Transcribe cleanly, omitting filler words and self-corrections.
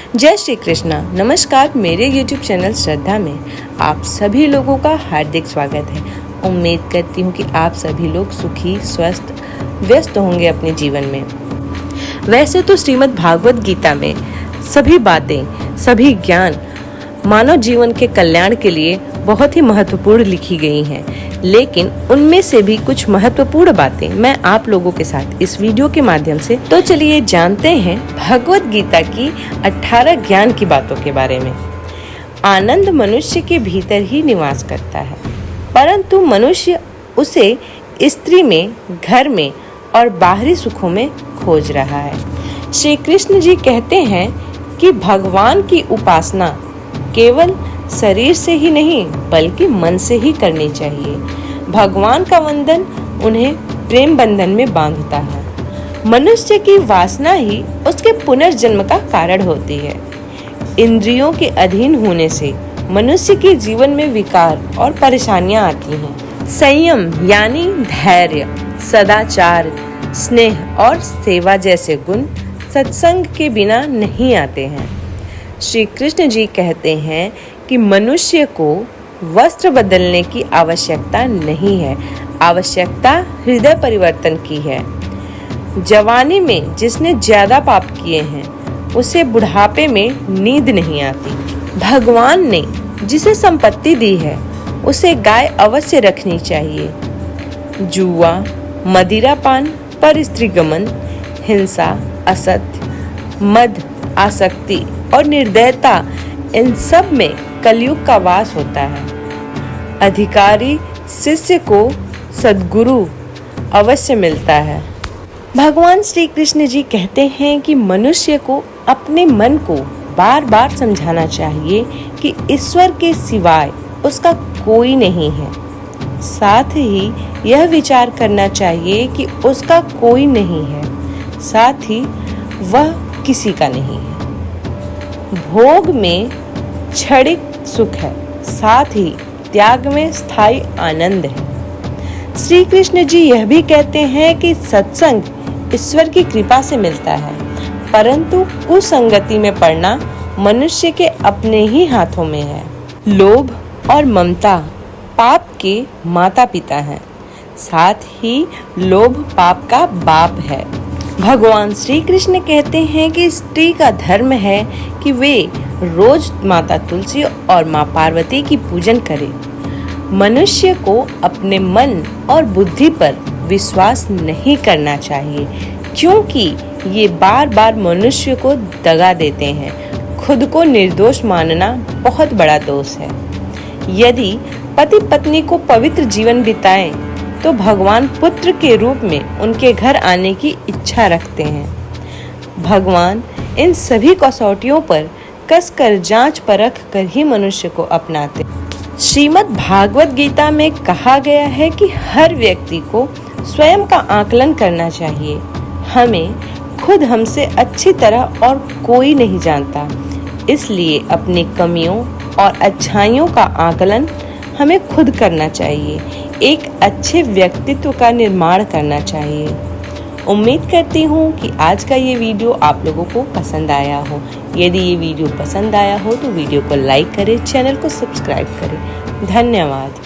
जय श्री कृष्णा। नमस्कार। मेरे YouTube चैनल श्रद्धा में आप सभी लोगों का हार्दिक स्वागत है। उम्मीद करती हूँ कि आप सभी लोग सुखी, स्वस्थ, व्यस्त होंगे अपने जीवन में। वैसे तो श्रीमद् भागवत गीता में सभी बातें, सभी ज्ञान मानव जीवन के कल्याण के लिए बहुत ही महत्वपूर्ण लिखी गई हैं, लेकिन उनमें से भी कुछ महत्वपूर्ण बातें मैं आप लोगों के साथ इस वीडियो के माध्यम से तो चलिए जानते हैं भगवत गीता की 18 ज्ञान की बातों के बारे में। आनंद मनुष्य के भीतर ही निवास करता है, परंतु मनुष्य उसे स्त्री में, घर में और बाहरी सुखों में खोज रहा है। श्री कृष्ण जी कहते हैं कि भगवान की उपासना केवल शरीर से ही नहीं बल्कि मन से ही करनी चाहिए। भगवान का वंदन उन्हें प्रेम बंधन में बांधता है। मनुष्य की वासना ही उसके पुनर्जन्म का कारण होती है। इंद्रियों के अधीन होने से मनुष्य के जीवन में विकार और परेशानियां आती हैं। संयम यानी धैर्य, सदाचार, स्नेह और सेवा जैसे गुण सत्संग के बिना नहीं आते हैं। श्री कृष्ण जी कहते हैं कि मनुष्य को वस्त्र बदलने की आवश्यकता नहीं है, आवश्यकता हृदय परिवर्तन की है। जवानी में जिसने ज्यादा पाप किए हैं उसे बुढ़ापे में नींद नहीं आती। भगवान ने जिसे संपत्ति दी है उसे गाय अवश्य रखनी चाहिए। जुआ, मदिरापान, परस्त्रीगमन, हिंसा, असत्य, मद, आसक्ति और निर्दयता, इन सब में कलयुग का वास होता है। अधिकारी शिष्य को सद्गुरु अवश्य मिलता है। भगवान श्री कृष्ण जी कहते हैं कि मनुष्य को अपने मन को बार बार समझाना चाहिए कि ईश्वर के सिवाय उसका कोई नहीं है। साथ ही यह विचार करना चाहिए कि उसका कोई नहीं है, साथ ही वह किसी का नहीं है। भोग में क्षणिक सुख है, साथ ही त्याग में स्थायी आनंद है। श्री कृष्ण जी यह भी कहते हैं कि सत्संग ईश्वर की कृपा से मिलता है, परंतु कुसंगति में पड़ना मनुष्य के अपने ही हाथों में है। लोभ और ममता पाप के माता पिता हैं, साथ ही लोभ पाप का बाप है। भगवान श्री कृष्ण कहते हैं कि स्त्री का धर्म है कि वे रोज माता तुलसी और माँ पार्वती की पूजन करे। मनुष्य को अपने मन और बुद्धि पर विश्वास नहीं करना चाहिए, क्योंकि ये बार बार मनुष्य को दगा देते हैं। खुद को निर्दोष मानना बहुत बड़ा दोष है। यदि पति पत्नी को पवित्र जीवन बिताएं तो भगवान पुत्र के रूप में उनके घर आने की इच्छा रखते हैं। भगवान इन सभी कसौटियों पर कसकर जांच परख कर ही मनुष्य को अपनाते। श्रीमद् भागवत गीता में कहा गया है कि हर व्यक्ति को स्वयं का आकलन करना चाहिए। हमें खुद हमसे अच्छी तरह और कोई नहीं जानता, इसलिए अपनी कमियों और अच्छाइयों का आकलन हमें खुद करना चाहिए। एक अच्छे व्यक्तित्व का निर्माण करना चाहिए। उम्मीद करती हूँ कि आज का ये वीडियो आप लोगों को पसंद आया हो। यदि ये वीडियो पसंद आया हो तो वीडियो को लाइक करें, चैनल को सब्सक्राइब करें। धन्यवाद।